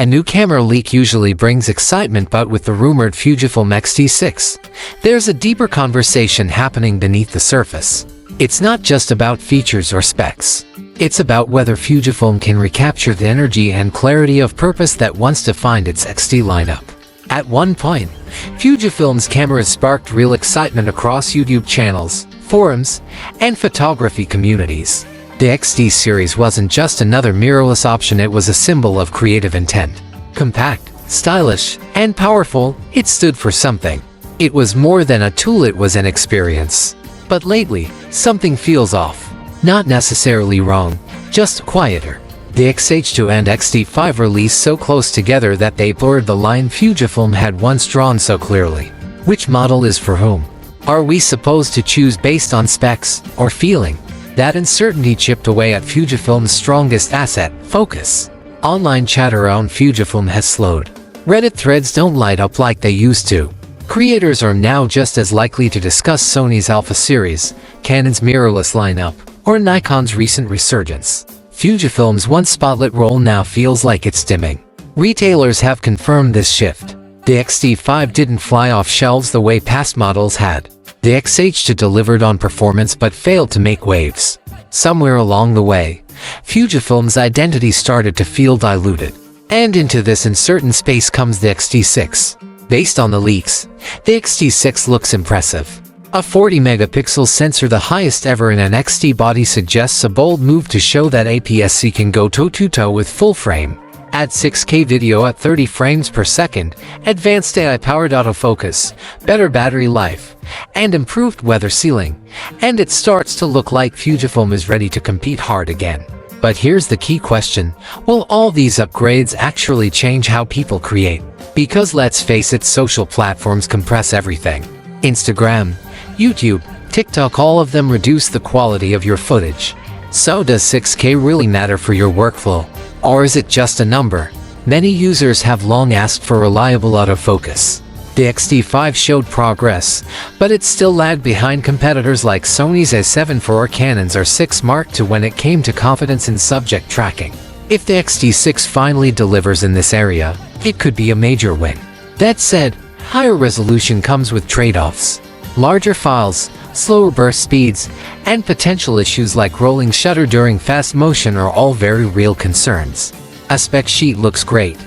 A new camera leak usually brings excitement, but with the rumored Fujifilm X-T6, there's a deeper conversation happening beneath the surface. It's not just about features or specs. It's about whether Fujifilm can recapture the energy and clarity of purpose that once defined its X-T lineup. At one point, Fujifilm's cameras sparked real excitement across YouTube channels, forums, and photography communities. The X-T series wasn't just another mirrorless option, it was a symbol of creative intent. Compact, stylish, and powerful, it stood for something. It was more than a tool, it was an experience. But lately, something feels off. Not necessarily wrong, just quieter. The X-H2 and X-T5 released so close together that they blurred the line Fujifilm had once drawn so clearly. Which model is for whom? Are we supposed to choose based on specs or feeling? That uncertainty chipped away at Fujifilm's strongest asset, focus. Online chatter around Fujifilm has slowed. Reddit threads don't light up like they used to. Creators are now just as likely to discuss Sony's Alpha series, Canon's mirrorless lineup, or Nikon's recent resurgence. Fujifilm's once spotlight role now feels like it's dimming. Retailers have confirmed this shift. The X-T5 didn't fly off shelves the way past models had. The X-H2 delivered on performance but failed to make waves. Somewhere along the way, Fujifilm's identity started to feel diluted. And into this uncertain space comes the X-T6. Based on the leaks, the X-T6 looks impressive. A 40-megapixel sensor, the highest ever in an X-T body, suggests a bold move to show that APS-C can go toe-to-toe with full-frame. Add 6K video at 30 frames per second, advanced AI-powered autofocus, better battery life, and improved weather sealing, and it starts to look like Fujifilm is ready to compete hard again. But here's the key question: will all these upgrades actually change how people create? Because let's face it, social platforms compress everything. Instagram, YouTube, TikTok, all of them reduce the quality of your footage. So does 6K really matter for your workflow? Or is it just a number? Many users have long asked for reliable autofocus. The X-T5 showed progress, but it still lagged behind competitors like Sony's A7 IV or Canon's R6 Mark II when it came to confidence in subject tracking. If the X-T6 finally delivers in this area, it could be a major win. That said, higher resolution comes with trade-offs. Larger files, slower burst speeds, and potential issues like rolling shutter during fast motion are all very real concerns. A spec sheet looks great,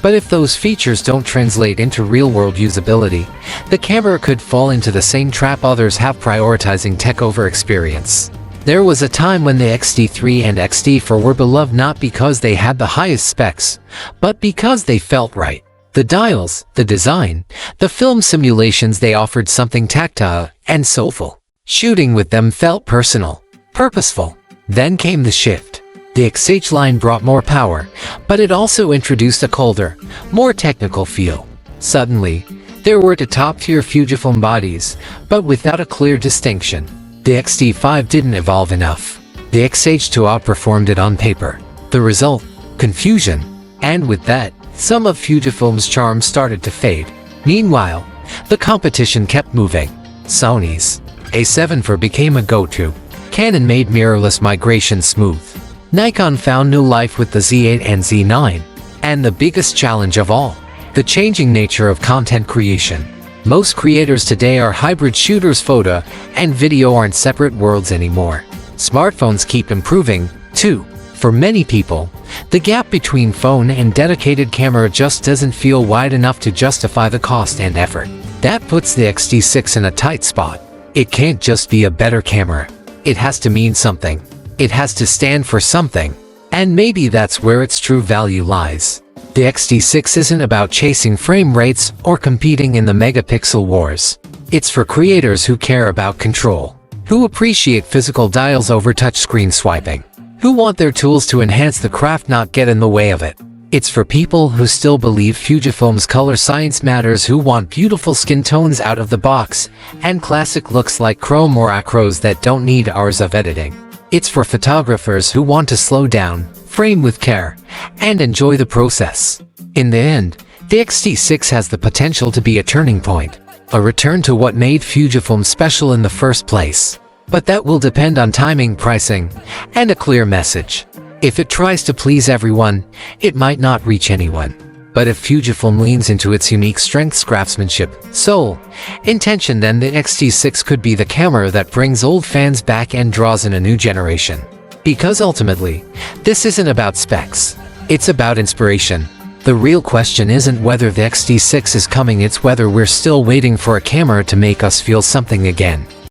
but if those features don't translate into real-world usability, the camera could fall into the same trap others have, prioritizing tech over experience. There was a time when the X-T3 and X-T4 were beloved not because they had the highest specs, but because they felt right. The dials, the design, the film simulations, they offered something tactile and soulful. Shooting with them felt personal, purposeful. Then came the shift. The X-H line brought more power, but it also introduced a colder, more technical feel. Suddenly, there were the top-tier Fujifilm bodies, but without a clear distinction. The X-T5 didn't evolve enough. The X-H2 outperformed it on paper. The result? Confusion. And with that, some of Fujifilm's charm started to fade. Meanwhile, the competition kept moving. Sony's A7 IV became a go-to. Canon made mirrorless migration smooth. Nikon found new life with the Z8 and Z9. And the biggest challenge of all, the changing nature of content creation. Most creators today are hybrid shooters. Photo and video aren't separate worlds anymore. Smartphones keep improving, too. For many people, the gap between phone and dedicated camera just doesn't feel wide enough to justify the cost and effort. That puts the X-T6 in a tight spot. It can't just be a better camera. It has to mean something. It has to stand for something. And maybe that's where its true value lies. The X-T6 isn't about chasing frame rates or competing in the megapixel wars. It's for creators who care about control, who appreciate physical dials over touchscreen swiping, who want their tools to enhance the craft, not get in the way of it. It's for people who still believe Fujifilm's color science matters, who want beautiful skin tones out of the box, and classic looks like chrome or acros that don't need hours of editing. It's for photographers who want to slow down, frame with care, and enjoy the process. In the end, the X-T6 has the potential to be a turning point, a return to what made Fujifilm special in the first place. But that will depend on timing, pricing, and a clear message. If it tries to please everyone, it might not reach anyone. But if Fujifilm leans into its unique strengths, craftsmanship, soul, intention, then the X-T6 could be the camera that brings old fans back and draws in a new generation. Because ultimately, this isn't about specs. It's about inspiration. The real question isn't whether the X-T6 is coming, it's whether we're still waiting for a camera to make us feel something again.